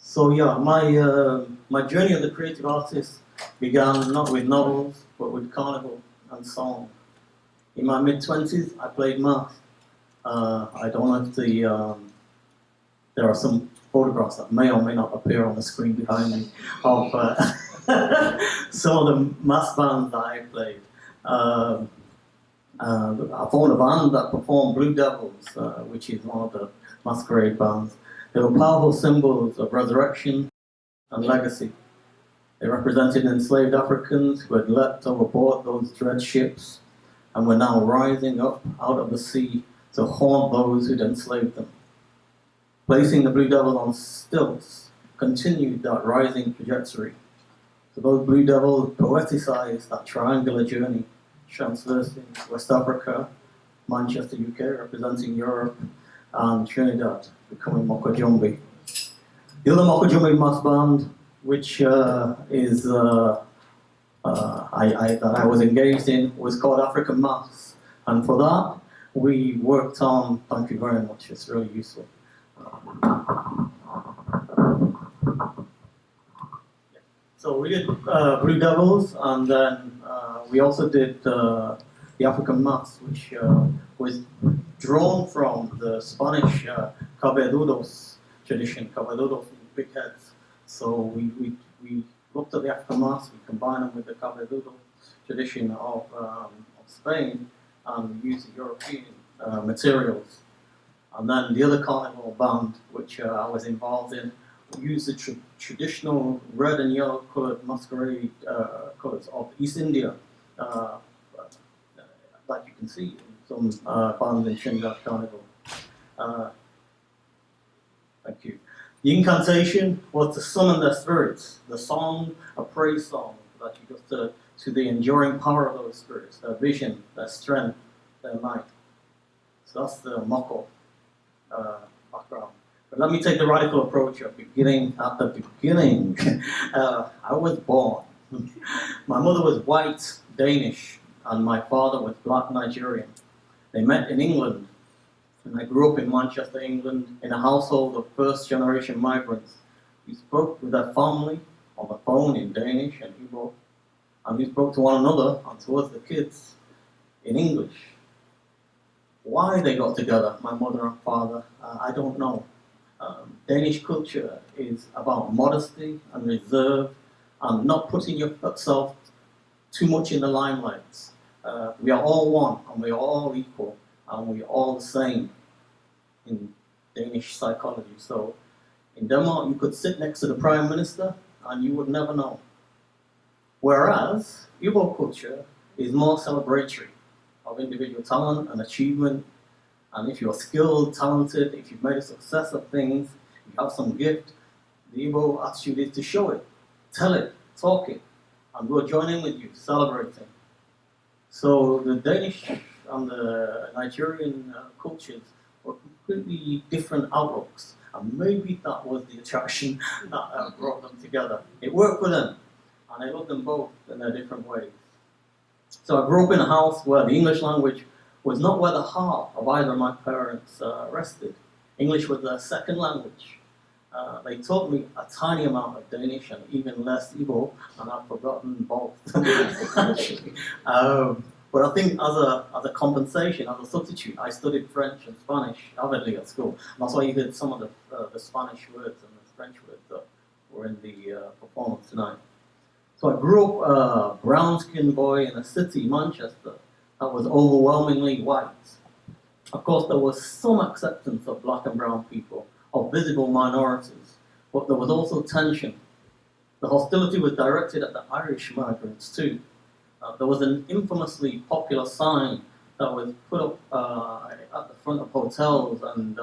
So yeah, my journey as a creative artist began not with novels, but with carnival and song. In my mid-20s, I played math. I don't know if there are some photographs that may or may not appear on the screen behind me of some of the mass bands that I played. Um I formed a band that performed Blue Devils, which is one of the masquerade bands. They were powerful symbols of resurrection and legacy. They represented enslaved Africans who had leapt overboard those dread ships and were now rising up out of the sea to haunt those who'd enslaved them. Placing the Blue Devils on stilts continued that rising trajectory. So those Blue Devils poeticized that triangular journey, traversing West Africa, Manchester, UK, representing Europe, and Trinidad, becoming Mokojumbi. The other Mokojumbi mass band, which that I was engaged in, was called African Maths, and for that we worked on. Thank you very much. It's really useful. So we did Blue Devils, and then we also did the African Maths, which was drawn from the Spanish cabezudos tradition, cabezudos, big heads. So we looked at the African Maths, we combined them with the cabezudo tradition of Spain, and we used the European materials. And then the other carnival band, which I was involved in, used the traditional red and yellow coloured masquerade colours of East India, like you can see in some bands in Trinidad Carnival. Thank you. The incantation was to summon their spirits, the song, a praise song, that you got to the enduring power of those spirits, their vision, their strength, their might. So that's the Moko background. But let me take the radical approach of beginning at the beginning. I was born. My mother was white, Danish, and my father was black Nigerian. They met in England, and I grew up in Manchester, England, in a household of first-generation migrants who spoke with their family on the phone in Danish and Igbo, and who spoke to one another and towards the kids in English. Why they got together, my mother and father, I don't know. Danish culture is about modesty and reserve and not putting yourself too much in the limelight. We are all one and we are all equal and we are all the same in Danish psychology. So in Denmark, you could sit next to the Prime Minister and you would never know. Whereas Igbo culture is more celebratory of individual talent and achievement. And if you're skilled, talented, if you've made a success of things, you have some gift, the Igbo attitude is to show it, tell it, talk it, and we'll join in with you, celebrating. So the Danish and the Nigerian cultures were completely different outlooks, and maybe that was the attraction that brought them together. It worked for them, and I loved them both in their different ways. So I grew up in a house where the English language was not where the heart of either of my parents rested. English was their second language. They taught me a tiny amount of Danish and even less Igbo, and I've forgotten both. But I think as a compensation, as a substitute, I studied French and Spanish avidly at school. And that's why you heard some of the Spanish words and the French words that were in the performance tonight. So I grew up a brown-skinned boy in a city, Manchester, that was overwhelmingly white. Of course, there was some acceptance of black and brown people, of visible minorities, but there was also tension. The hostility was directed at the Irish migrants too. There was an infamously popular sign that was put up at the front of hotels and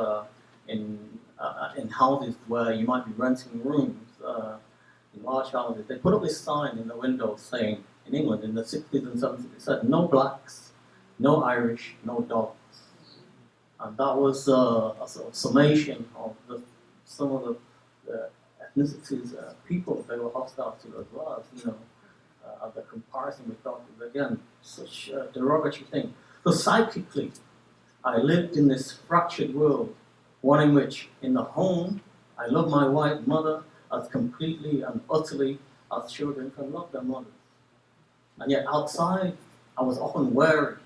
in houses where you might be renting rooms, in large houses. They put up this sign in the windows saying, in England in the 60s and 70s, it said, "No blacks, no Irish, no dogs." And that was a sort of summation of some of the ethnicities, people they were hostile to as well as, the comparison with dogs is again such a derogatory thing. So psychically, I lived in this fractured world, one in which in the home I love my white mother as completely and utterly as children can love their mothers. And yet outside, I was often wary,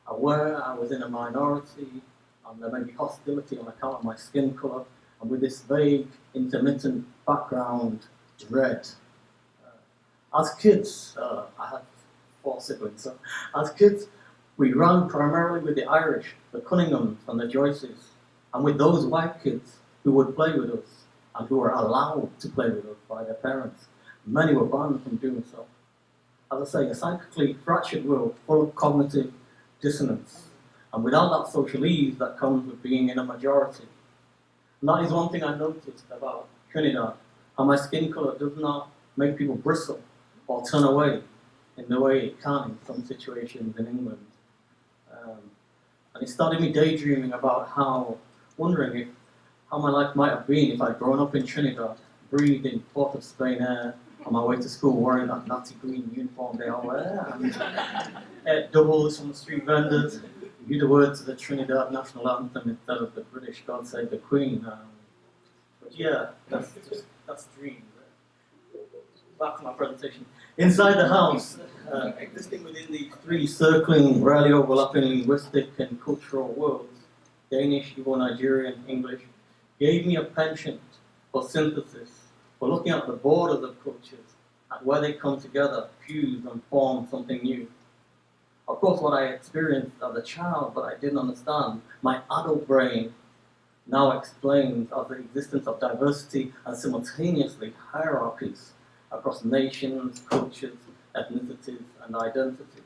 aware I was in a minority, and there may be hostility on account of my skin colour, and with this vague, intermittent background dread. As kids, I had 4 siblings, so as kids, we ran primarily with the Irish, the Cunninghams and the Joyces, and with those white kids who would play with us and who were allowed to play with us by their parents. Many were banned from doing so. As I say, a psychically fractured world full of cognitive dissonance, and without that social ease that comes with being in a majority. And that is one thing I noticed about Trinidad, how my skin colour does not make people bristle or turn away in the way it can in some situations in England. And it started me daydreaming about wondering how my life might have been if I'd grown up in Trinidad, breathed in Port of Spain air, on my way to school wearing that natty green uniform they all wear, and ate doubles from the street vendors, knew the words of the Trinidad national anthem instead of the British God Save the Queen. But yeah, that's dreams. Back to my presentation. Inside the house, existing within these 3 circling, rarely overlapping linguistic and cultural worlds, Danish, Igbo, Nigerian, English, gave me a penchant for synthesis, for looking at the borders of cultures, at where they come together, fuse and form something new. Of course, what I experienced as a child, but I didn't understand, my adult brain now explains as the existence of diversity and simultaneously hierarchies across nations, cultures, ethnicities, and identities.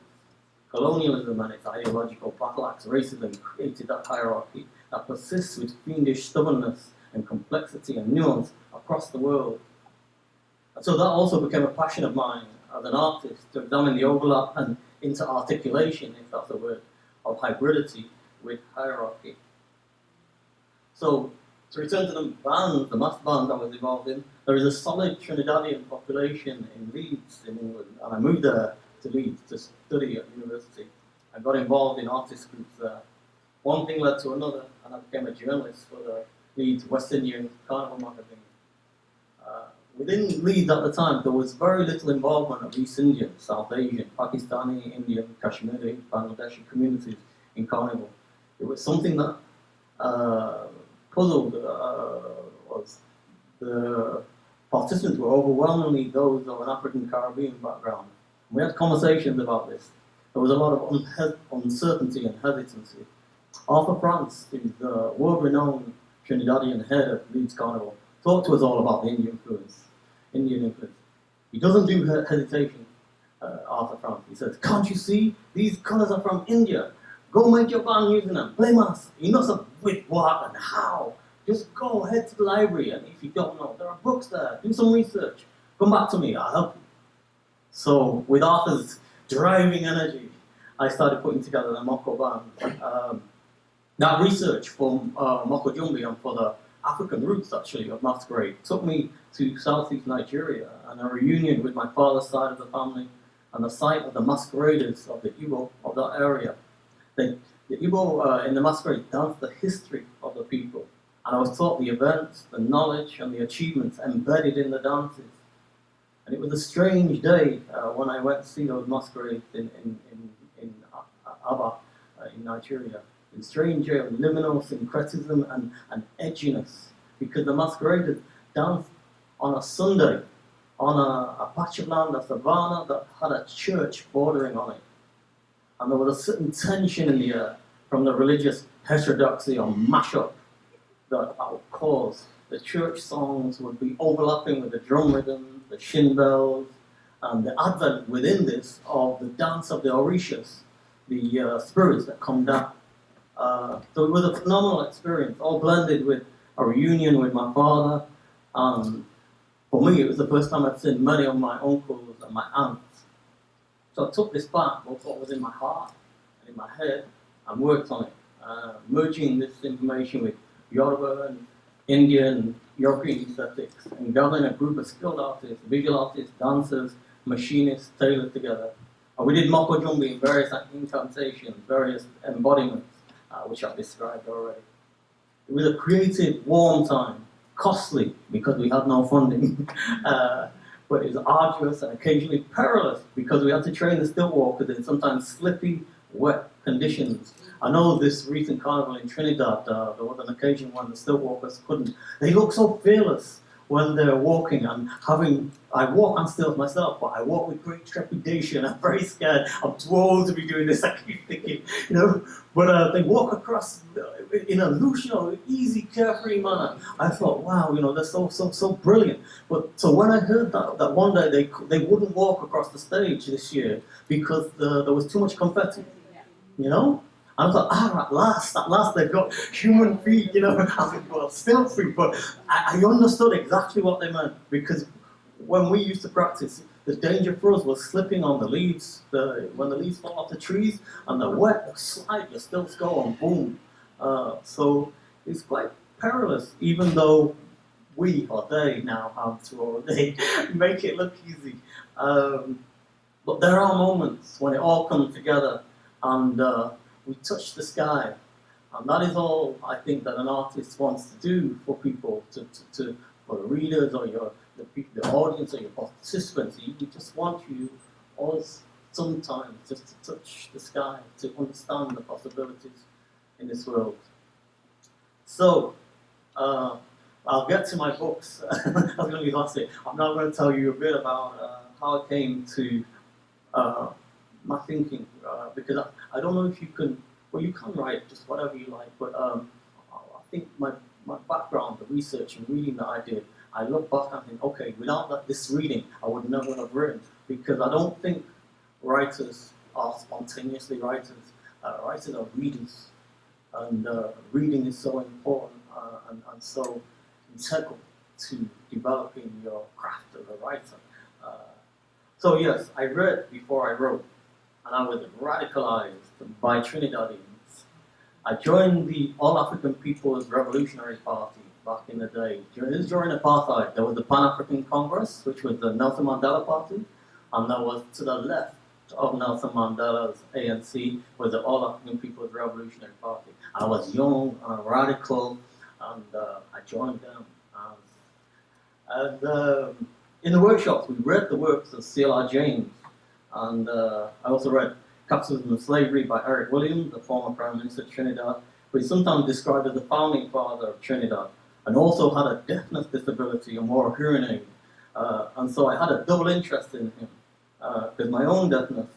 Colonialism and its ideological battle axe racism created that hierarchy that persists with fiendish stubbornness and complexity and nuance across the world. And so that also became a passion of mine as an artist, to examine the overlap and inter-articulation, if that's a word, of hybridity with hierarchy. So, to return to the bands, the mass bands I was involved in, there is a solid Trinidadian population in Leeds, in England, and I moved there to Leeds to study at university. I got involved in artist groups there. One thing led to another, and I became a journalist for the Leeds West Indian Carnival magazine. Within Leeds at the time, there was very little involvement of East Indian, South Asian, Pakistani, Indian, Kashmiri, Bangladeshi communities in Carnival. It was something that puzzled was the participants were overwhelmingly those of an African Caribbean background. We had conversations about this. There was a lot of uncertainty and hesitancy. Arthur France, who's the world-renowned Trinidadian head of Leeds Carnival, talked to us all about the Indian influence. He doesn't do hesitation, Arthur France. He says, "Can't you see? These colours are from India. Go make your band using them. Blame us. You know with what and how. Just go ahead to the library, and if you don't know, there are books there. Do some research. Come back to me. I'll help you." So, with Arthur's driving energy, I started putting together the Moko band. That research for Moko Jumbi and for the African roots, actually, of masquerade took me to southeast Nigeria and a reunion with my father's side of the family and the site of the masqueraders of the Igbo of that area. The Igbo in the masquerade danced the history of the people, and I was taught the events, the knowledge, and the achievements embedded in the dances. And it was a strange day when I went to see those masquerades in Aba, in Nigeria. In strange liminal syncretism and edginess, because the masqueraders danced on a Sunday on a patch of land, a savannah that had a church bordering on it. And there was a certain tension in the air from the religious heterodoxy or mashup that would cause. The church songs would be overlapping with the drum rhythms, the shin bells, and the advent within this of the dance of the Orishas, the spirits that come down. So it was a phenomenal experience, all blended with a reunion with my father. For me, it was the first time I'd seen many of my uncles and my aunts. So I took this back, both what was in my heart and in my head, and worked on it, merging this information with Yoruba and Indian, European aesthetics, and gathering a group of skilled artists, visual artists, dancers, machinists, tailors together. And we did Moko Jumbi in various incantations, various embodiments, which I've described already. It was a creative, warm time, costly because we had no funding, but it was arduous and occasionally perilous because we had to train the stilt walkers in sometimes slippy, wet conditions. I know this recent carnival in Trinidad, there was an occasion when the stilt walkers couldn't. They look so fearless when they're walking and I walk on stilts myself, but I walk with great trepidation. I'm very scared. I'm too old to be doing this. I keep thinking, but they walk across in a loose, easy, carefree manner. I thought, wow, they're so brilliant. But so when I heard that one day they wouldn't walk across the stage this year because there was too much confetti, I thought, at last they've got human feet, I think, well, still feet, but I understood exactly what they meant, because when we used to practice, the danger for us was slipping on the leaves, when the leaves fall off the trees, and they're wet, they slide, your stilts go, and boom. So it's quite perilous, even though we, or they now have to, or they make it look easy. But there are moments when it all comes together, and we touch the sky, and that is all I think that an artist wants to do for people, for the readers or the audience or your participants. We just want you all sometimes just to touch the sky, to understand the possibilities in this world. So, I'll get to my books. I was going to be lastly. I'm now going to tell you a bit about how I came to my thinking, because I don't know if you can, well, you can write just whatever you like, but I think my background, the research and reading that I did, I look back and think, okay, without this reading, I would never have written, because I don't think writers are spontaneously writers. Writers are readers, and reading is so important and so integral to developing your craft as a writer. So yes, I read before I wrote, and I was radicalized by Trinidadians. I joined the All African People's Revolutionary Party back in the day. During apartheid, there was the Pan-African Congress, which was the Nelson Mandela Party, and there was to the left of Nelson Mandela's ANC was the All African People's Revolutionary Party. I was young and radical, and I joined them. In the workshops, we read the works of C.L.R. James, and I also read Capitalism and Slavery by Eric Williams, the former Prime Minister of Trinidad, who is sometimes described as the founding father of Trinidad, and also had a deafness disability and wore a hearing aid. And so I had a double interest in him, because my own deafness,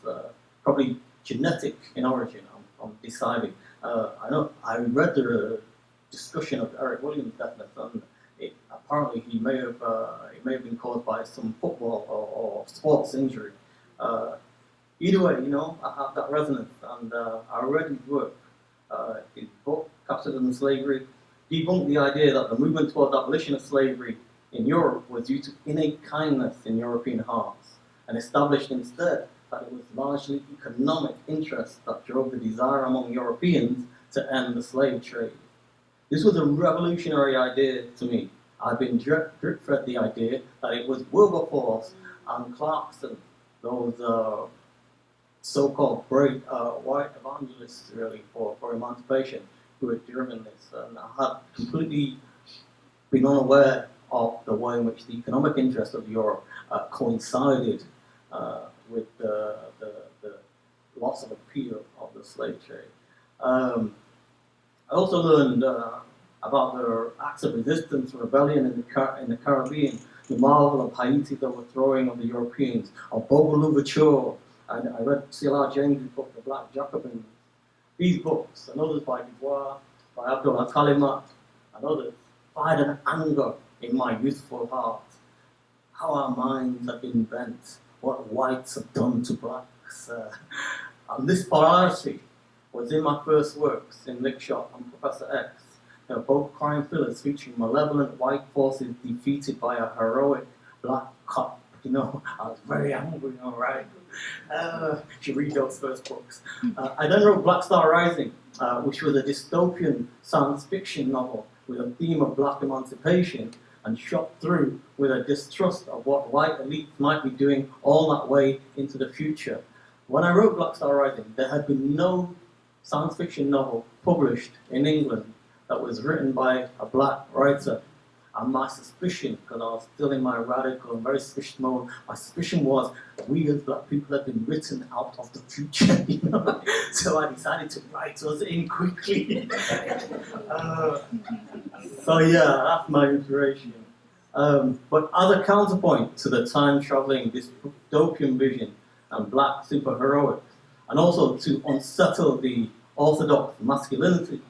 probably genetic in origin, I'm deciding. I read the discussion of Eric Williams' deafness, and apparently it may have been caused by some football or sports injury. Either way, I have that resonance, and I read his work. His book, Capitalism and Slavery, debunked the idea that the movement toward the abolition of slavery in Europe was due to innate kindness in European hearts, and established instead that it was largely economic interest that drove the desire among Europeans to end the slave trade. This was a revolutionary idea to me. I've been drip-fed the idea that it was Wilberforce and Clarkson, those so-called great white evangelists, really, for emancipation, who had driven this. And I had completely been unaware of the way in which the economic interests of Europe coincided with the loss of appeal of the slave trade. I also learned about the acts of resistance and rebellion in the Caribbean, the marvel of Haiti's overthrowing of the Europeans, of Bobo Louverture. And I read C.L.R. James' book, The Black Jacobins. These books, and others by Dubois, by Abdullah Kalimat, and others, fired an anger in my youthful heart. How our minds have been bent, what whites have done to blacks. And this polarity was in my first works, in Lickshot and Professor X. Both crime thrillers featuring malevolent white forces defeated by a heroic black cop. I was very angry, all right. You should read those first books. I then wrote Black Star Rising, which was a dystopian science fiction novel with a theme of black emancipation and shot through with a distrust of what white elites might be doing all that way into the future. When I wrote Black Star Rising, there had been no science fiction novel published in England that was written by a black writer. And my suspicion, because I was still in my radical and very suspicious mode, my suspicion was we as black people have been written out of the future, you know. So I decided to write us in quickly. So yeah, that's my inspiration. But as a counterpoint to the time-traveling dystopian vision and black superheroics, and also to unsettle the orthodox masculinity,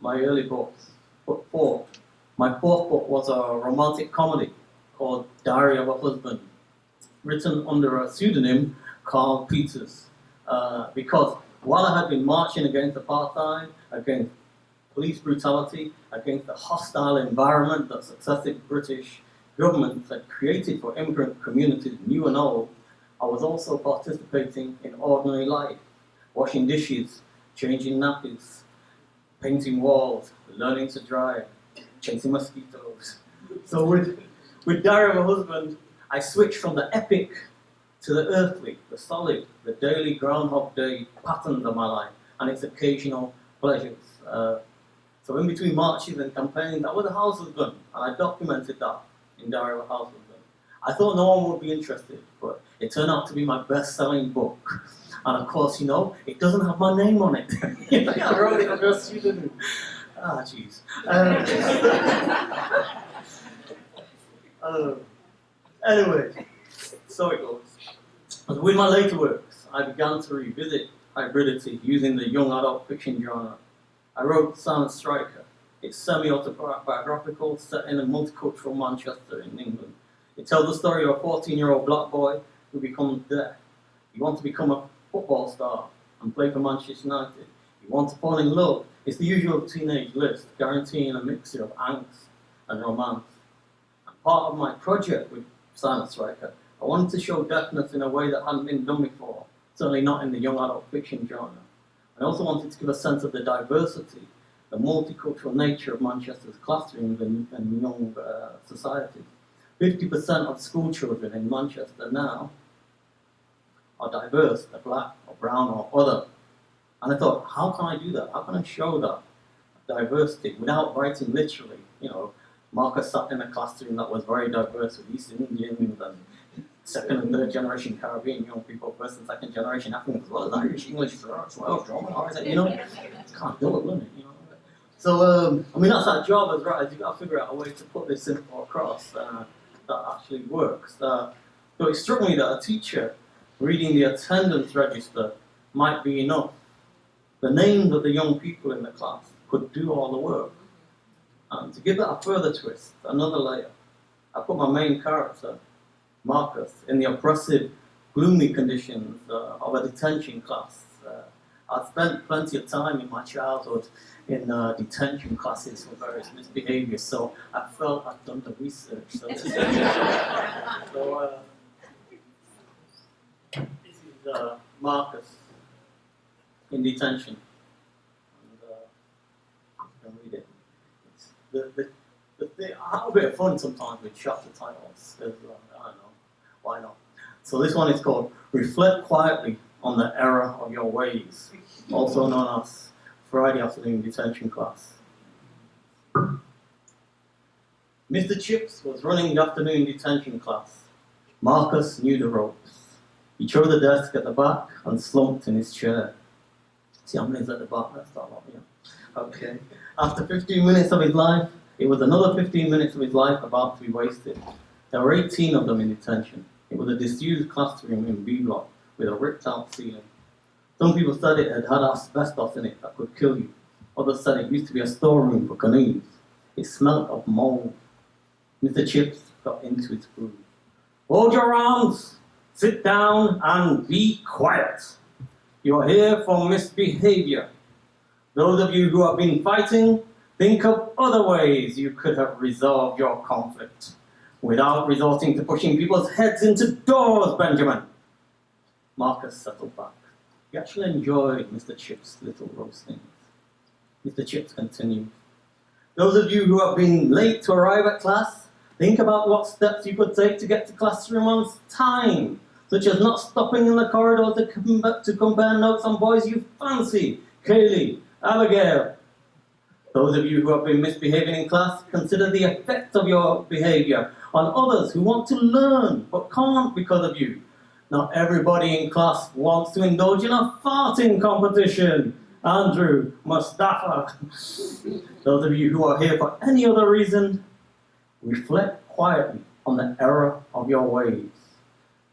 my early books put forth. My fourth book was a romantic comedy called Diary of a Husband, written under a pseudonym called Peters, because while I had been marching against apartheid, against police brutality, against the hostile environment that successive British governments had created for immigrant communities, new and old, I was also participating in ordinary life, washing dishes, changing nappies, painting walls, learning to drive, chasing mosquitoes. So with Diary of a Husband, I switched from the epic to the earthly, the solid, the daily Groundhog Day patterns of my life and its occasional pleasures. So in between marches and campaigns, I was a house husband, and I documented that in Diary of a House Husband. I thought no one would be interested, but it turned out to be my best-selling book. And of course, you know, it doesn't have my name on it. I wrote it under a pseudonym. Ah, jeez. Anyway, so it goes. As with my later works, I began to revisit hybridity using the young adult fiction genre. I wrote Silent Striker. It's semi-autobiographical, set in a multicultural Manchester in England. It tells the story of a 14-year-old black boy who becomes deaf. He wants to become a football star and play for Manchester United. He wants to fall in love. It's the usual teenage list, guaranteeing a mixture of angst and romance. And part of my project with Silent Striker, I wanted to show deafness in a way that hadn't been done before, certainly not in the young adult fiction genre. I also wanted to give a sense of the diversity, the multicultural nature of Manchester's classrooms and young society. 50% of school children in Manchester now are diverse, they're black or brown or other. And I thought, how can I do that? How can I show that diversity without writing literally? You know, Marcus sat in a classroom that was very diverse with East Indians and second and third generation Caribbean young people, first and second generation Africans, as well as Irish, English, Welsh, Roman, you know, can't do it, wouldn't it? You know. So, I mean, that's that job as writers. You've got to figure out a way to put this info across that actually works. But it struck me that a teacher reading the attendance register might be enough. The names of the young people in the class could do all the work. And to give that a further twist, another layer, I put my main character, Marcus, in the oppressive, gloomy conditions of a detention class. I'd spent plenty of time in my childhood in detention classes for various misbehaviors, so I felt I'd done the research. So this is Marcus in detention. And you can read it. I have a bit of fun sometimes with chapter titles. I don't know, why not? So this one is called Reflect Quietly on the Error of Your Ways, also known as Friday Afternoon Detention Class. Mr. Chips was running the afternoon detention class. Marcus knew the ropes. He chose the desk at the back and slumped in his chair. See how many's at the back? Let's start off here. Okay. After 15 minutes of his life, it was another 15 minutes of his life about to be wasted. There were 18 of them in detention. It was a disused classroom in B block with a ripped out ceiling. Some people said it had asbestos in it that could kill you. Others said it used to be a storeroom for canoes. It smelled of mold. Mr. Chips got into his groove. Hold your arms, sit down and be quiet. You are here for misbehavior. Those of you who have been fighting, think of other ways you could have resolved your conflict without resorting to pushing people's heads into doors, Benjamin. Marcus settled back. He actually enjoyed Mr. Chips' little roasting. Mr. Chips continued. Those of you who have been late to arrive at class, think about what steps you could take to get to classroom on time, such as not stopping in the corridor to compare notes on boys you fancy. Kaylee, Abigail. Those of you who have been misbehaving in class, consider the effect of your behavior on others who want to learn but can't because of you. Not everybody in class wants to indulge in a farting competition. Andrew, Mustafa. Those of you who are here for any other reason, reflect quietly on the error of your ways.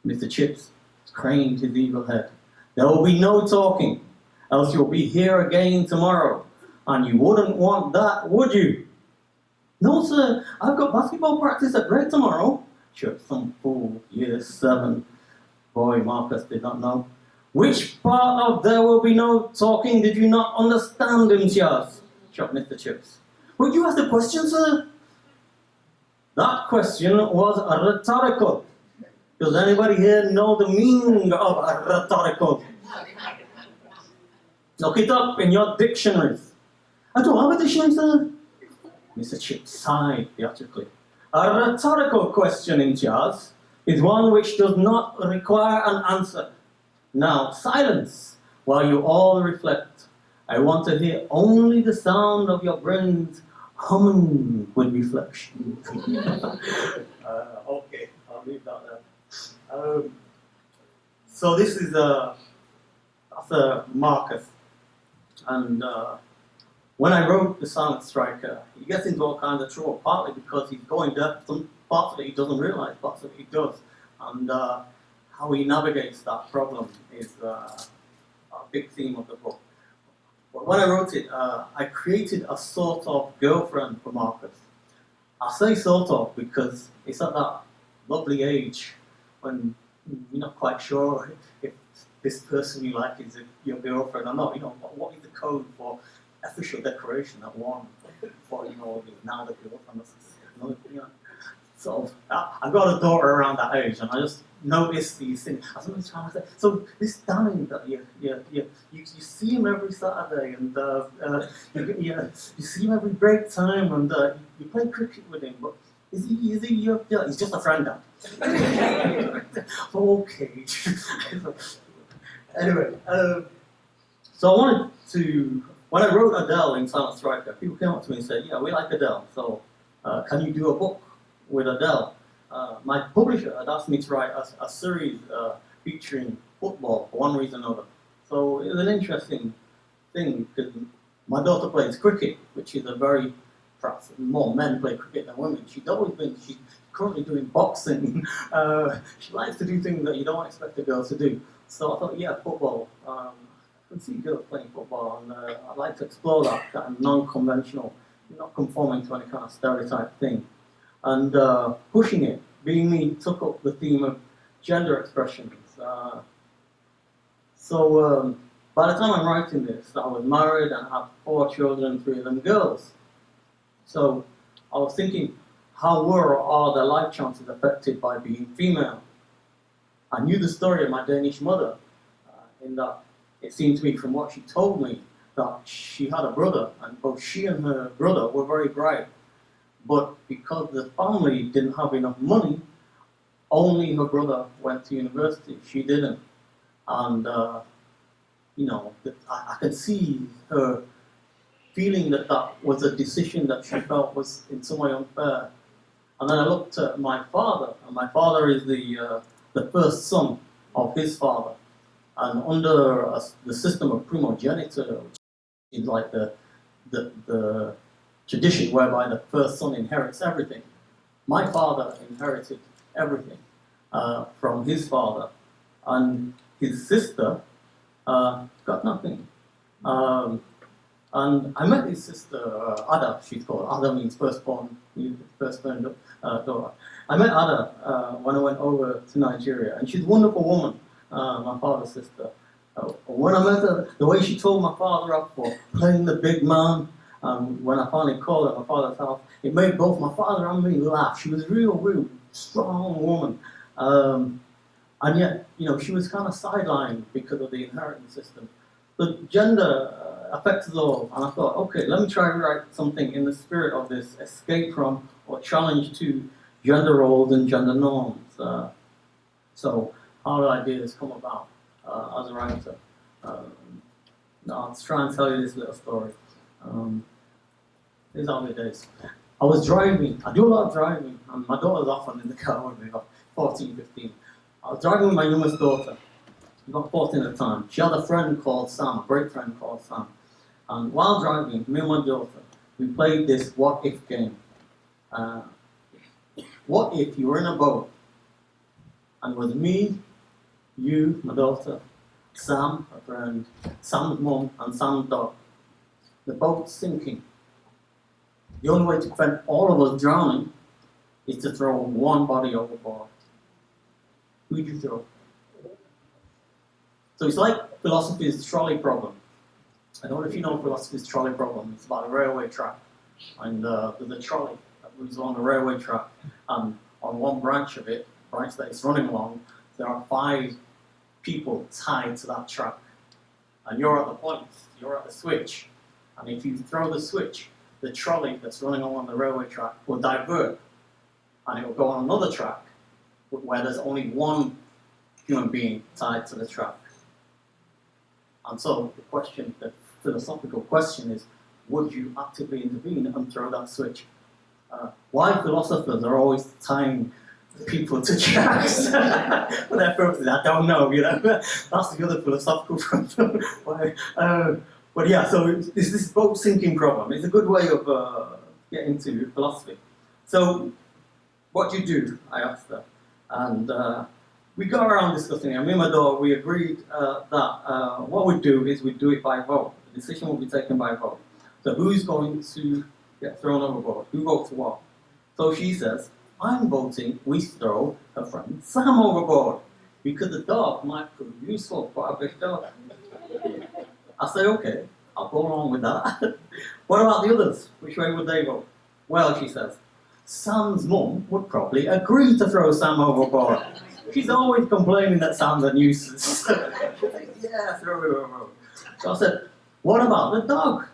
Mr. Chips craned his evil head. There will be no talking, else you'll be here again tomorrow. And you wouldn't want that, would you? No, sir, I've got basketball practice at break tomorrow. Chirped some fool, year 7. Boy, Marcus did not know. Which part of there will be no talking did you not understand, Imtiaz? Shot Mr. Chips. Would you ask the question, sir? That question was rhetorical. Does anybody here know the meaning of rhetorical? Look it up in your dictionaries. I don't have a dictionary, sir. Mr. Chips sighed theatrically. A rhetorical question, Imtiaz, is one which does not require an answer. Now, silence, while you all reflect. I want to hear only the sound of your brains humming with reflection. Okay, I'll leave that there. So this is that's Marcus. And when I wrote The Silent Striker, he gets into all kinds of trouble, partly because he's going deaf. Some parts of it he doesn't realize, parts of it he does. And how he navigates that problem is a big theme of the book. But when I wrote it, I created a sort of girlfriend for Marcus. I say sort of because it's at that lovely age when you're not quite sure if this person you like is your girlfriend or not. You know, what is the code for official declaration at one? For, you know, now the girlfriend. You know. So I got a daughter around that age, and I just noticed these things. I was always trying to say, so this Danny that you see him every Saturday, and you see him every break time, and you play cricket with him, but is he your? Yeah, he's just a friend, Dad. Okay. Anyway, so I wanted to. When I wrote Adele in Silent Striker, people came up to me and said, "Yeah, we like Adele, so can you do a book with Adele?" My publisher had asked me to write a series featuring football for one reason or another. So it was an interesting thing because my daughter plays cricket, which is a very, perhaps more men play cricket than women. She's currently doing boxing. She likes to do things that you don't expect a girl to do. So I thought, yeah, football. I can see girls playing football, and I'd like to explore that kind of non-conventional, not conforming to any kind of stereotype thing. And pushing it, being me, took up the theme of gender expressions. So by the time I'm writing this, I was married and had 4 children, 3 of them girls. So I was thinking, how are their life chances affected by being female? I knew the story of my Danish mother, in that it seemed to me from what she told me that she had a brother, and both she and her brother were very bright. But because the family didn't have enough money, only her brother went to university. She didn't. And, you know, I could see her feeling that that was a decision that she felt was in some way unfair. And then I looked at my father, and my father is the first son of his father. And under the system of primogeniture, which is like the tradition whereby the first son inherits everything. My father inherited everything from his father, and his sister got nothing. And I met his sister, Ada, she's called. Ada means firstborn, daughter. I met Ada when I went over to Nigeria, and she's a wonderful woman, my father's sister. When I met her, the way she told my father up for playing the big man, when I finally called at my father's house, it made both my father and me laugh. She was a real strong woman. And yet, you know, she was kind of sidelined because of the inheritance system. But gender affects us all, and I thought, okay, let me try to write something in the spirit of this escape from or challenge to gender roles and gender norms. So how did ideas come about as a writer? I'll try and tell you this little story. These are the days. I was driving. I do a lot of driving, and my daughter's often in the car with me, about 14, 15. I was driving with my youngest daughter, about 14 at the time. She had a friend called Sam, a great friend called Sam. And while driving, me and my daughter, we played this what if game. What if you were in a boat, and it was me, you, my daughter, Sam, a friend, Sam's mum, and Sam's dog. The boat's sinking. The only way to prevent all of us drowning is to throw one body overboard. Who'd you throw? So it's like philosophy's trolley problem. I don't know if you know philosophy's trolley problem. It's about a railway track. And there's a trolley that moves along the railway track. And on one branch of it, branch that it's running along, there are 5 people tied to that track. And you're at the point, you're at the switch. And if you throw the switch, the trolley that's running along the railway track will divert. And it will go on another track where there's only one human being tied to the track. And so the question, the philosophical question is, would you actively intervene and throw that switch? Why philosophers are always tying people to tracks for their purposes, I don't know, you know. That's the other philosophical problem. But yeah, so it's this boat sinking problem. It's a good way of getting to philosophy. So, what do you do? I asked her. And we got around discussing it. Me and my daughter, we agreed that what we'd do is we'd do it by vote. The decision will be taken by vote. So who's going to get thrown overboard? Who votes what? So she says, I'm voting we throw her friend Sam overboard because the dog might prove useful for our big dog. I say, okay, I'll go along with that. What about the others? Which way would they vote? Well, she says, Sam's mum would probably agree to throw Sam overboard. She's always complaining that Sam's a nuisance. Yeah, throw him overboard. So I said, what about the dog?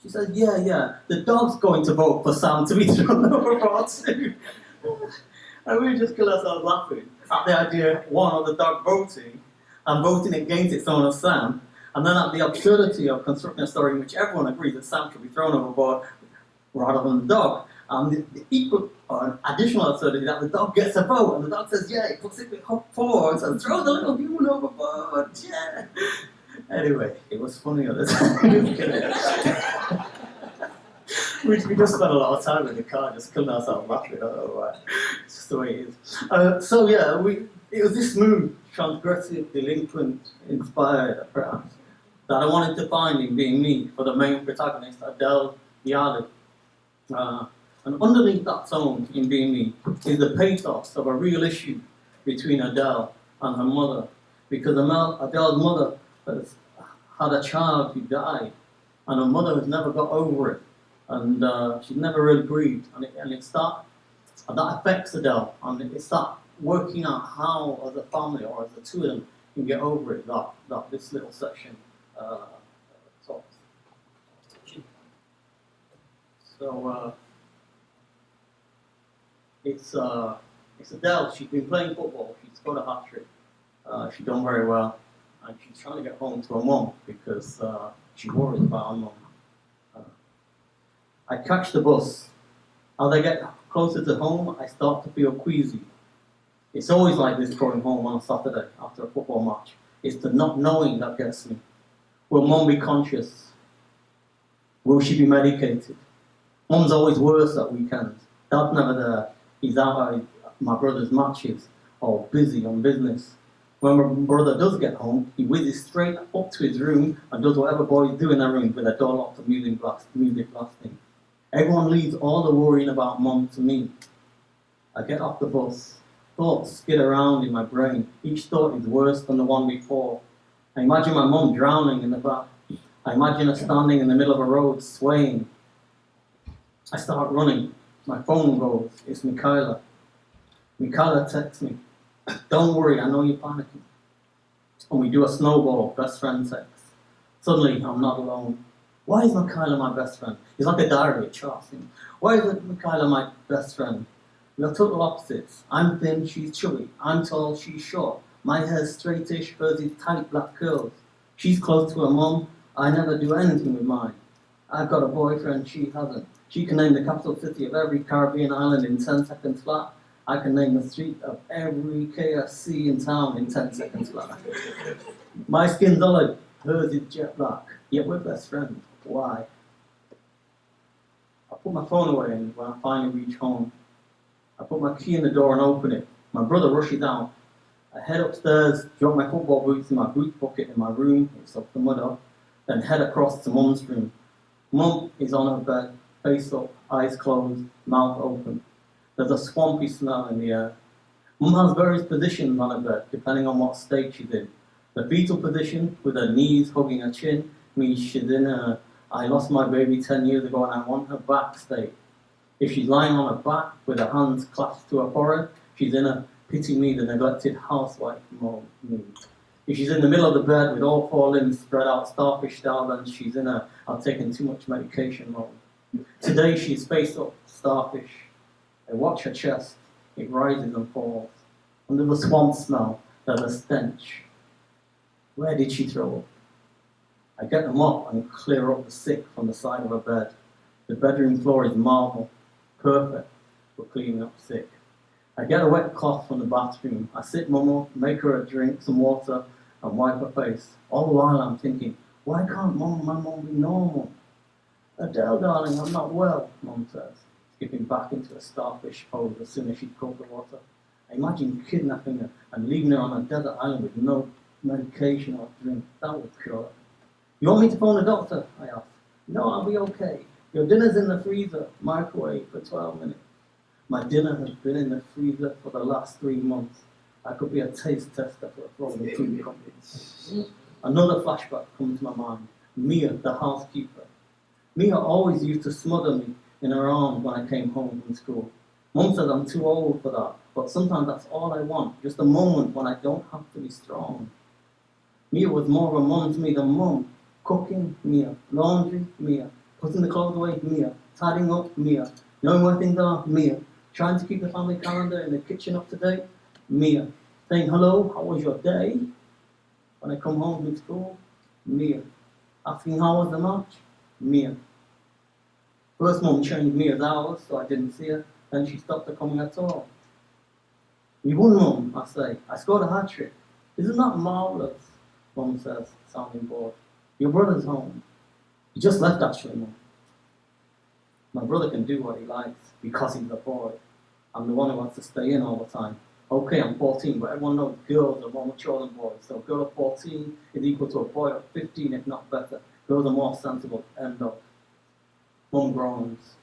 She said, yeah, the dog's going to vote for Sam to be thrown overboard too. And we just killed ourselves laughing at the idea, one, of the dog voting, and voting against its owner Sam, and then at the absurdity of constructing a story in which everyone agrees that Sam should be thrown overboard rather than the dog. And the equal or additional absurdity that the dog gets a vote, and the dog says, yeah, he puts it forward and says, throw the little human overboard, yeah. Anyway, it was funny at the time. We just spent a lot of time in the car just killing ourselves laughing. Oh, it's just the way it is. So yeah, it was this smooth, transgressive, delinquent, inspired perhaps, that I wanted to find in Being Me for the main protagonist, Adele Yardley. And underneath that tone in Being Me is the pathos of a real issue between Adele and her mother, because Adele's mother has had a child who died, and her mother has never got over it, and she's never really grieved, and that affects Adele, and it starts working out how, as a family or as the two of them, can get over it. That this little section talks. So it's Adele. She's been playing football. She's got a hat-trick. She's done very well. And she's trying to get home to her mum because she worries about her mum. I catch the bus. As I get closer to home, I start to feel queasy. It's always like this going home on a Saturday after a football match. It's the not knowing that gets me. Will mum be conscious? Will she be medicated? Mum's always worse at weekends. Dad's never there. He's out at my brother's matches or busy on business. When my brother does get home, he whizzes straight up to his room and does whatever boys do in their room with their door locked and music blasting. Everyone leaves all the worrying about mum to me. I get off the bus. Thoughts skid around in my brain. Each thought is worse than the one before. I imagine my mum drowning in the bath. I imagine her standing in the middle of a road, swaying. I start running. My phone goes. It's Michaela. Michaela texts me. Don't worry, I know you're panicking. And we do a snowball best friend text. Suddenly, I'm not alone. Why is Michaela my best friend? It's like a diary, a chart. Why is Michaela my best friend? We are total opposites. I'm thin, she's chubby. I'm tall, she's short. My hair's straightish, hers is tight black curls. She's close to her mum. I never do anything with mine. I've got a boyfriend, she hasn't. She can name the capital city of every Caribbean island in 10 seconds flat. I can name the street of every KFC in town in 10 seconds flat. My skin's olive, hers is jet black, yet we're best friends. Why? I put my phone away, and when I finally reach home, I put my key in the door and open it. My brother rushes out. I head upstairs, drop my football boots in my boot bucket in my room, it's up the mud up, then head across to Mum's room. Mum is on her bed, face up, eyes closed, mouth open. There's a swampy smell in the air. Mum has various positions on her bed, depending on what state she's in. The fetal position, with her knees hugging her chin, means she's in a I lost my baby 10 years ago and I want her back state. If she's lying on her back with her hands clasped to her forehead, she's in a pity me, the neglected housewife mood. If she's in the middle of the bed with all four limbs spread out starfish style, then she's in a I've taken too much medication mode. Today she's face up, starfish. I watch her chest, it rises and falls. Under the swamp smell, there's a stench. Where did she throw up? I get them up and clear up the sick from the side of her bed. The bedroom floor is marble, perfect for cleaning up sick. I get a wet cloth from the bathroom. I sit Mum up, make her a drink, some water, and wipe her face. All the while I'm thinking, why can't my mum be normal? Adele, darling, I'm not well, Mum says, skipping back into a starfish pose as soon as she'd caught the water. I imagine kidnapping her and leaving her on a desert island with no medication or drink. That would cure her. You want me to phone the doctor? I asked. No, I'll be okay. Your dinner's in the freezer, microwave for 12 minutes. My dinner has been in the freezer for the last 3 months. I could be a taste tester for a frozen food company. Another flashback comes to my mind. Mia, the housekeeper. Mia always used to smother me in her arms when I came home from school. Mum says I'm too old for that, but sometimes that's all I want, just a moment when I don't have to be strong. Mia was more of a mum to me than Mum. Cooking, Mia. Laundry, Mia. Putting the clothes away, Mia. Tidying up, Mia. Knowing where things are, Mia. Trying to keep the family calendar in the kitchen up to date, Mia. Saying hello, how was your day? When I come home from school, Mia. Asking how was the match, Mia. First Mum changed Mia's hours so I didn't see her, then she stopped her coming at all. You won, Mum, I say. I scored a hat-trick. Isn't that marvellous? Mum says, sounding bored. Your brother's home. He just left actually, Mum. My brother can do what he likes because he's a boy. I'm the one who wants to stay in all the time. Okay, I'm 14, but everyone knows girls are more mature than boys. So a girl of 14 is equal to a boy of 15, if not better. Girls are more sensible. End of. Mum groans.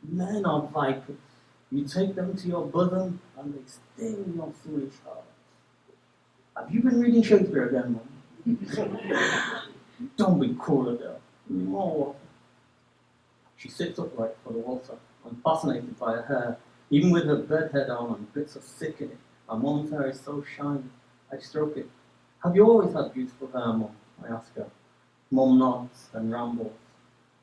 Men are vipers. You take them to your bosom and they sting your foolish heart. Have you been reading Shakespeare again, Mum? Don't be cruel, Adele. More water. She sits upright for the water. I'm fascinated by her hair, even with her bed head on and bits of sick in it. My mum's hair is so shiny. I stroke it. Have you always had beautiful hair, Mum? I ask her. Mum nods and rambles.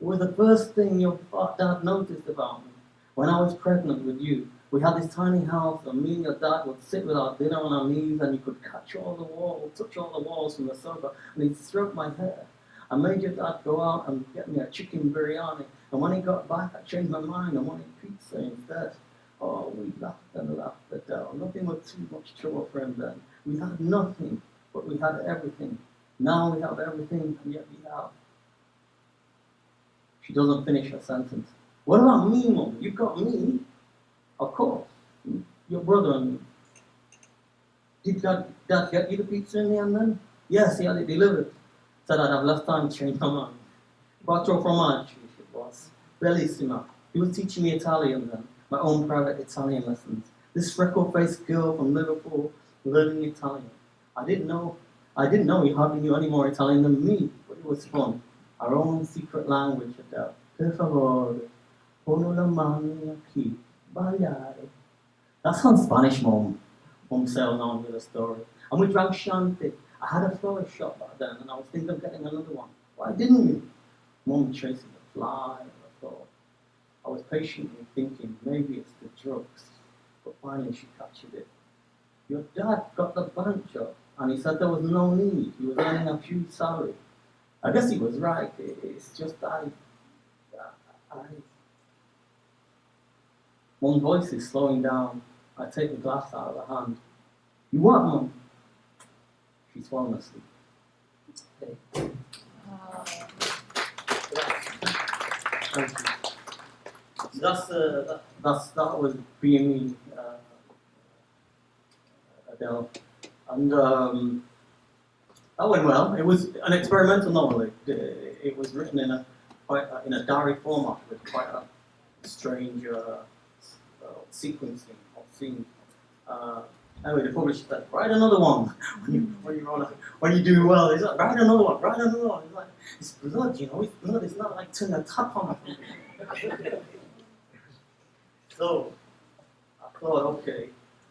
It was the first thing your dad noticed about me. When I was pregnant with you, we had this tiny house and me and your dad would sit with our dinner on our knees and you could touch all the walls from the sofa and he'd stroke my hair. I made your dad go out and get me a chicken biryani and when he got back I changed my mind and wanted pizza instead. Oh, we laughed and laughed Adele. Nothing was too much trouble for him then. We had nothing, but we had everything. Now we have everything and yet we have. She doesn't finish her sentence. What about me, Mum? You've got me. Of course. Your brother and me. Did Dad get you the pizza in the end then? Yes, he had it delivered. Said I'd have less time to change my mind. Quattro formaggi, it was. Bellissima. He was teaching me Italian then. My own private Italian lessons. This freckle-faced girl from Liverpool learning Italian. I didn't know he hardly knew any more Italian than me, but it was fun. Our own secret language, Adele. Per favore, pono la mano qui, ballare. That sounds Spanish, Mum. Mum sailed on with a story. And we drank Chianti. I had a florist shop back then, and I was thinking of getting another one. Why didn't you? Mum chasing the fly, I thought. I was patiently thinking, maybe it's the drugs. But finally she captured it. Your dad got the bank job, and he said there was no need. He was earning a huge salary. I guess he was right. It's just One voice is slowing down. I take the glass out of her hand. You what, Mum? She's fallen asleep. Hey. Thank you. That was being me, Adele, and that went well. It was an experimental novel. It was written in a diary format with quite a strange sequencing of scenes. Anyway, the publisher said, "Write another one." when you do well, it's like, "Write another one. Write another one." It's like, it's blood, you know. It's blood. It's not like turning a tap on it. So I thought, okay,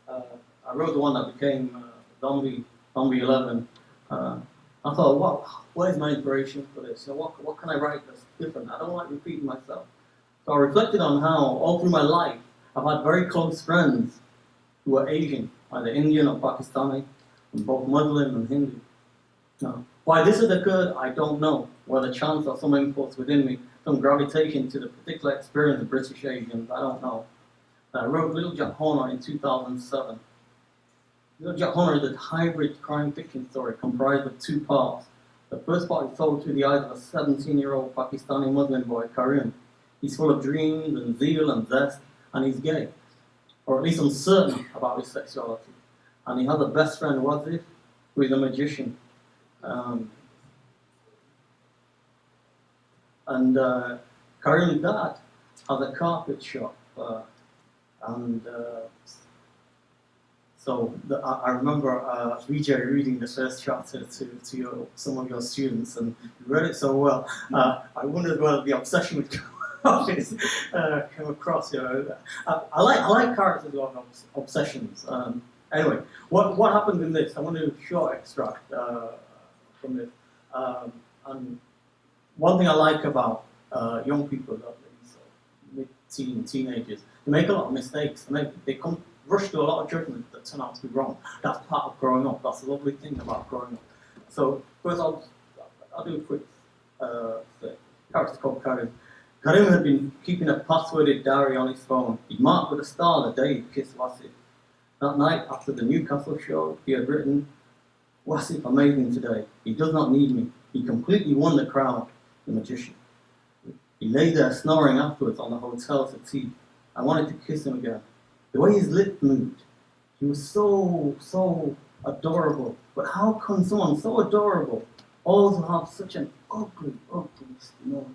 I wrote the one that became Zombie 11. I thought, where's my inspiration for this? You know, what can I write that's different? I don't like repeating myself. So I reflected on how all through my life I've had very close friends who are Asian, either Indian or Pakistani, and both Muslim and Hindu. Now, why this had occurred, I don't know. Whether chance or some impulse within me, some gravitation to the particular experience of British Asians, I don't know. I wrote Little Jack Horner in 2007. Little Jack Horner is a hybrid crime fiction story comprised of two parts. The first part is told through the eyes of a 17-year-old Pakistani Muslim boy, Karim. He's full of dreams and zeal and zest, and he's gay, or at least uncertain about his sexuality. And he has a best friend, Wazif, who is a magician. Karim's dad has a carpet shop. I remember Vijay reading the first chapter to some of your students, and you read it so well. I wondered whether the obsession would come across. You know, I like characters who have obsessions. Anyway, what happened in this? I want to do a short extract from this. And one thing I like about young people, teenagers, they make a lot of mistakes. They rush to a lot of judgments that turn out to be wrong. That's part of growing up. That's a lovely thing about growing up. So first, I'll do a quick character called Karim. Karim had been keeping a passworded diary on his phone. He marked with a star the day he kissed Wasif. That night, after the Newcastle show, he had written, "Wasif, amazing today. He does not need me. He completely won the crowd, the magician." He lay there snoring afterwards on the hotel settee. I wanted to kiss him again. The way his lips moved, he was so adorable. But how can someone so adorable also have such an ugly snore?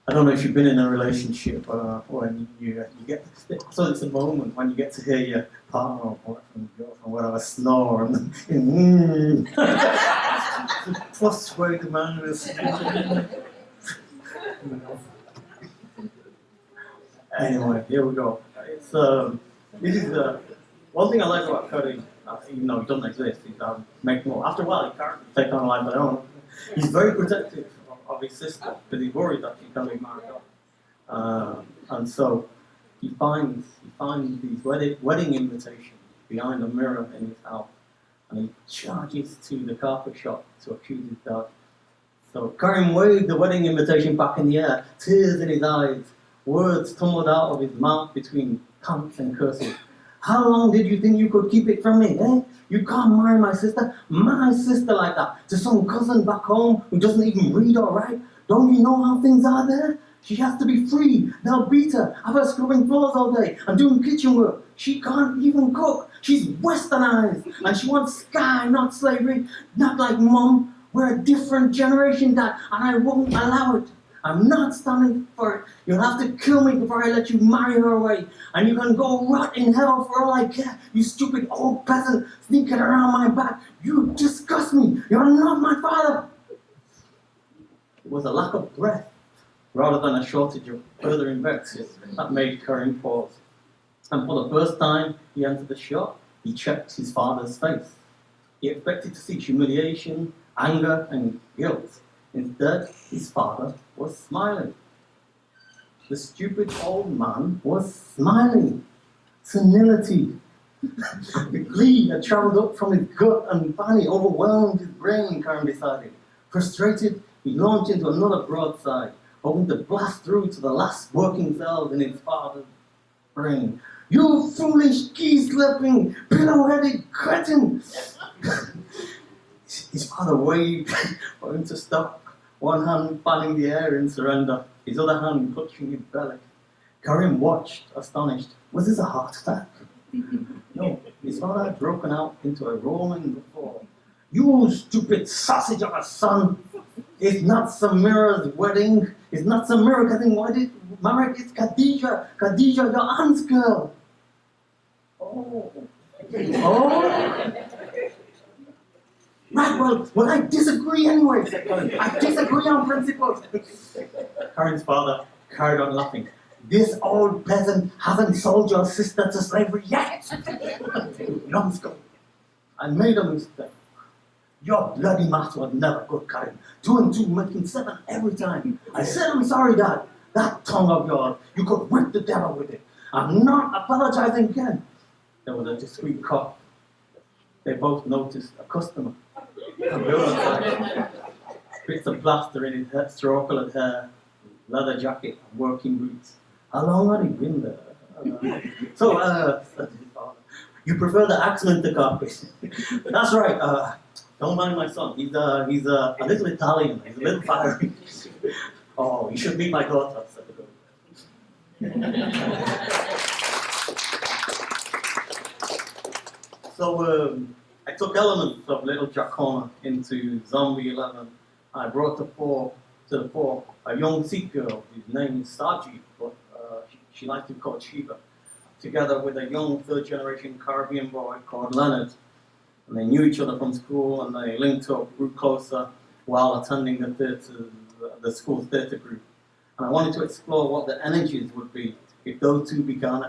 I don't know if you've been in a relationship when you get. So it's a moment when you get to hear your partner or boyfriend, girlfriend, whatever, snore and frustrated man is. Anyway, here we go. It's this is one thing I like about Cody. Even though he doesn't exist, he's make more. After a while, he can't take on a life of their own. He's very protective of his sister because he's worried that she's going to be married off. And so he finds these wedding invitations behind a mirror in his house, and he charges to the carpet shop to accuse his dad. So Karim waved the wedding invitation back in the air, tears in his eyes, words tumbled out of his mouth between pants and curses. "How long did you think you could keep it from me, eh? You can't marry my sister like that, to some cousin back home who doesn't even read or write. Don't you know how things are there? She has to be free. They'll beat her, have her scrubbing floors all day and doing kitchen work. She can't even cook. She's westernized, and she wants sky, not slavery. Not like Mom. We're a different generation, Dad, and I won't allow it. I'm not standing for it. You'll have to kill me before I let you marry her away. And you can go rot in hell for all I care. You stupid old peasant sneaking around my back. You disgust me. You're not my father." It was a lack of breath, rather than a shortage of further invectives, that made Karim pause. And for the first time he entered the shop, he checked his father's face. He expected to see humiliation, anger, and guilt. Instead, his father was smiling. The stupid old man was smiling. Senility. The glee had travelled up from his gut and finally overwhelmed his brain, Karim decided. Frustrated, he launched into another broadside, hoping to blast through to the last working cells in his father's brain. "You foolish, key-slipping, pillow-headed cretin!" His father waved for him to stop, one hand fanning the air in surrender, his other hand clutching his belly. Karim watched, astonished. Was this a heart attack? No, his father had broken out into a roaring guffaw. "You stupid sausage of a son! It's not Samira's wedding. It's not Samira getting married. It's Khadija. Khadija, your aunt's girl." Oh. Right, well, I disagree anyway, said Karim. "I disagree on principle." Karim's father carried on laughing. "This old peasant hasn't sold your sister to slavery yet." Numbskull. "I made a mistake. Your bloody math was never good, Karim. 2 and 2 making 7 every time. I said I'm sorry, Dad. That tongue of yours, you could whip the devil with it. I'm not apologizing again." There was a discreet cough. They both noticed a customer. A builder, bits of plaster in his hair, straw-colored hair, leather jacket, and working boots. "How long had he been there?" Said his father, "You prefer the axeman to carpet?" "That's right. Don't mind my son. He's a little Italian. He's a little fiery." "Oh, you should meet my daughter," said the girl. So I took elements of Little Jack Horner into Zombie 11. I brought to the fore a young Sikh girl whose name is Saji, but she likes to be called Shiva, together with a young third-generation Caribbean boy called Leonard. And they knew each other from school, and they linked up, grew closer while attending the school's theatre group. And I wanted to explore what the energies would be if those two began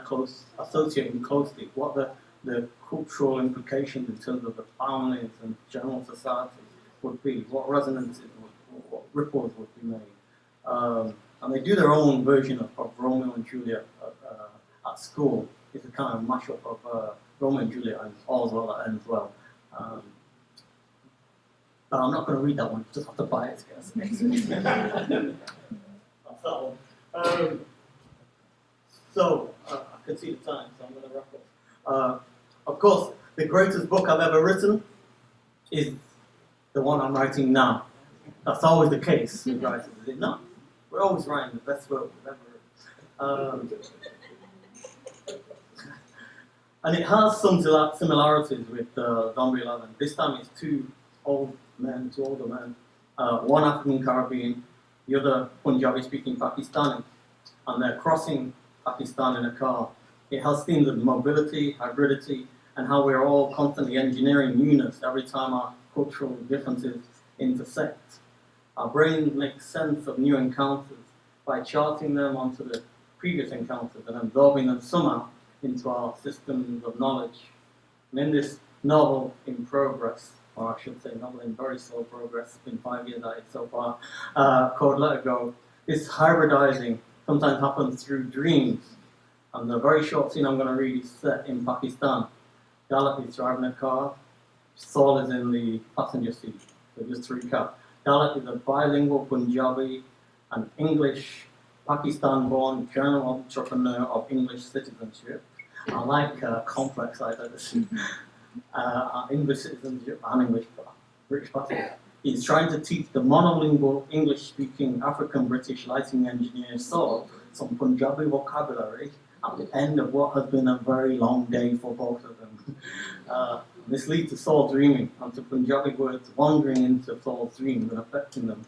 associating closely, what the cultural implications in terms of the families and general society would be, what resonances, what ripples would be made. And they do their own version of Romeo and Juliet at school. It's a kind of mashup of Romeo and Juliet and All's Well That Ends Well. But I'm not going to read that one, just have to buy it, guys. That's that one. I can see the time, so I'm going to wrap up. Of course, the greatest book I've ever written is the one I'm writing now. That's always the case with writers, is it not? We're always writing the best work we've ever written. And it has some similarities with Zombie 11. This time it's two older men, one African Caribbean, the other Punjabi-speaking Pakistani, and they're crossing Pakistan in a car. It has themes of mobility, hybridity, and how we're all constantly engineering newness every time our cultural differences intersect. Our brains make sense of new encounters by charting them onto the previous encounters and absorbing them somehow into our systems of knowledge. And in this novel in progress, or I should say novel in very slow progress, it's been 5 years at it so far, called Let It Go, this hybridizing sometimes happens through dreams. And the very short scene I'm going to read is set in Pakistan. Dalit is driving a car, Saul is in the passenger seat. So just to recap, Dalit is a bilingual Punjabi and English, Pakistan-born journal entrepreneur of English citizenship. I like complex identity. English citizenship and English British passport. He's trying to teach the monolingual English-speaking African-British lighting engineer Saul some Punjabi vocabulary at the end of what has been a very long day for both of them. This leads to Saul dreaming, and to Punjabi words wandering into Saul's dreams and affecting them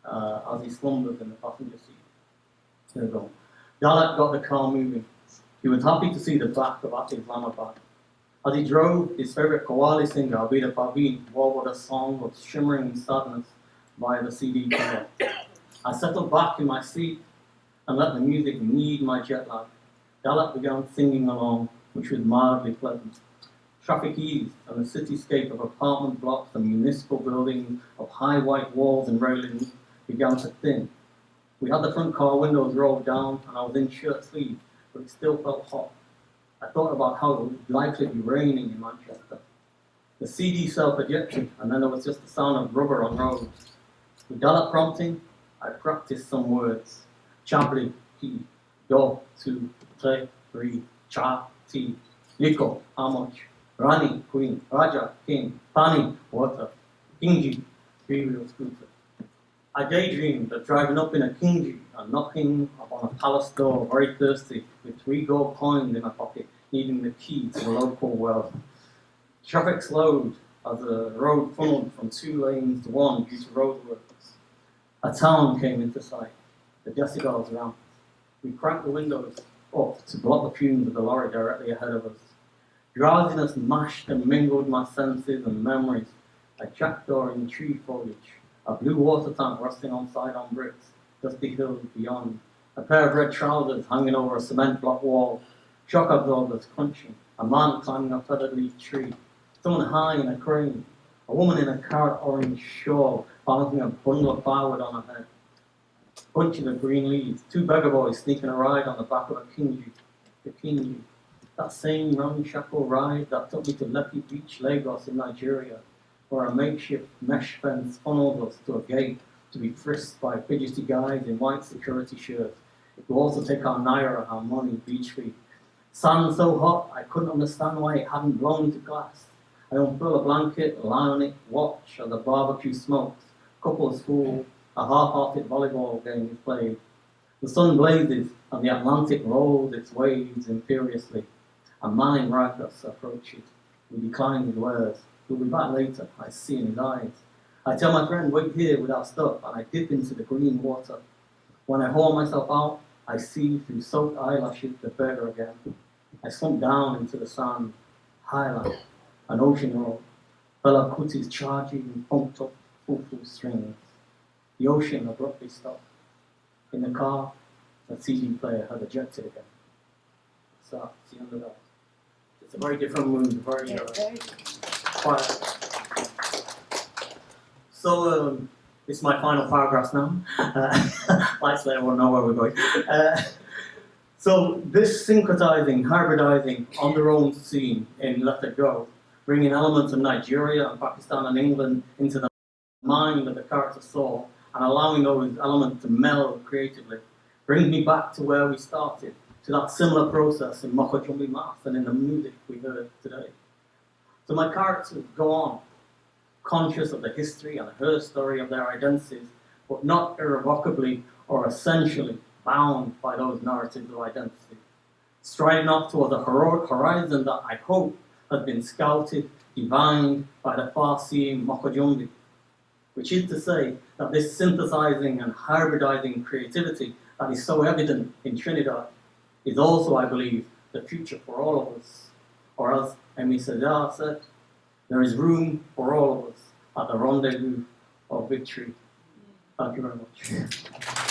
as he slumbers in the passenger seat. There we go. Dalit got the car moving. He was happy to see the back of Islamabad. As he drove, his favourite Qawwali singer, Abida Parveen, warbled a song of shimmering sadness by the CD player. I settled back in my seat and let the music knead my jet lag. Dalit began singing along, which was mildly pleasant. Traffic eased, and the cityscape of apartment blocks and municipal buildings of high white walls and railings began to thin. We had the front car windows rolled down, and I was in shirt sleeves, but it still felt hot. I thought about how it would likely be raining in Manchester. The CD self-ejected, and then there was just the sound of rubber on roads. Without prompting, I practiced some words. Chabli, ki, do, tu, tre, ri, cha, ti, liko, how much? Rani, queen, Raja, king, Pani, water, Kingi, three-wheel scooter. I daydreamed of driving up in a Kingi and knocking upon a palace door, very thirsty, with 3 gold coins in my pocket, needing the key to the local well. Traffic slowed as the road funneled from 2 lanes to 1 due to roadworks. A town came into sight. The decibels ramped. We cranked the windows up to block the fumes of the lorry directly ahead of us. Drowsiness mashed and mingled my senses and memories. A jackdaw in tree foliage, a blue water tank resting on side-on bricks, dusty hills beyond, a pair of red trousers hanging over a cement block wall, shock absorbers crunching, a man climbing a feathered leaf tree, someone high in a crane, a woman in a carrot orange shawl balancing a bundle of firewood on her head, bunches of green leaves, 2 beggar boys sneaking a ride on the back of a kingi, the kingi, that same ramshackle ride that took me to Lekki Beach, Lagos in Nigeria, where a makeshift mesh fence funneled us to a gate to be frisked by fidgety guys in white security shirts. It would also take our naira, our money, beach fee. Sand so hot, I couldn't understand why it hadn't blown into glass. I unfurl a blanket, lie on it, watch as the barbecue smokes, couples fool, a half-hearted volleyball game is played. The sun blazes and the Atlantic rolls its waves imperiously. A man in Rikers approaches. He declines his wares. He'll be back later, I see in his eyes. I tell my friend, wait here with our stuff, and I dip into the green water. When I haul myself out, I see through soaked eyelashes the beggar again. I slump down into the sand, highlight, an ocean roll. Fella Kuti's charging, pumped up, full strings. The ocean abruptly stopped. In the car, the CD player had ejected again. So that's the end of that. It's a very different mood, very quiet. So it's my final paragraphs now. Let's let everyone know where we're going. So this syncretizing, hybridizing on their own scene in Let It Go, bringing elements of Nigeria and Pakistan and England into the mind of the character Saul, and allowing those elements to meld creatively, brings me back to where we started, to that similar process in Mokojumbi Math and in the music we heard today. So my characters go on, conscious of the history and her story of their identities, but not irrevocably or essentially bound by those narratives of identity, striding off towards a heroic horizon that I hope has been scouted, divined by the far-seeing Mokojumbi, which is to say that this synthesizing and hybridizing creativity that is so evident in Trinidad is also, I believe, the future for all of us. Or as Emi Sadar said, there is room for all of us at the rendezvous of victory. Thank you very much.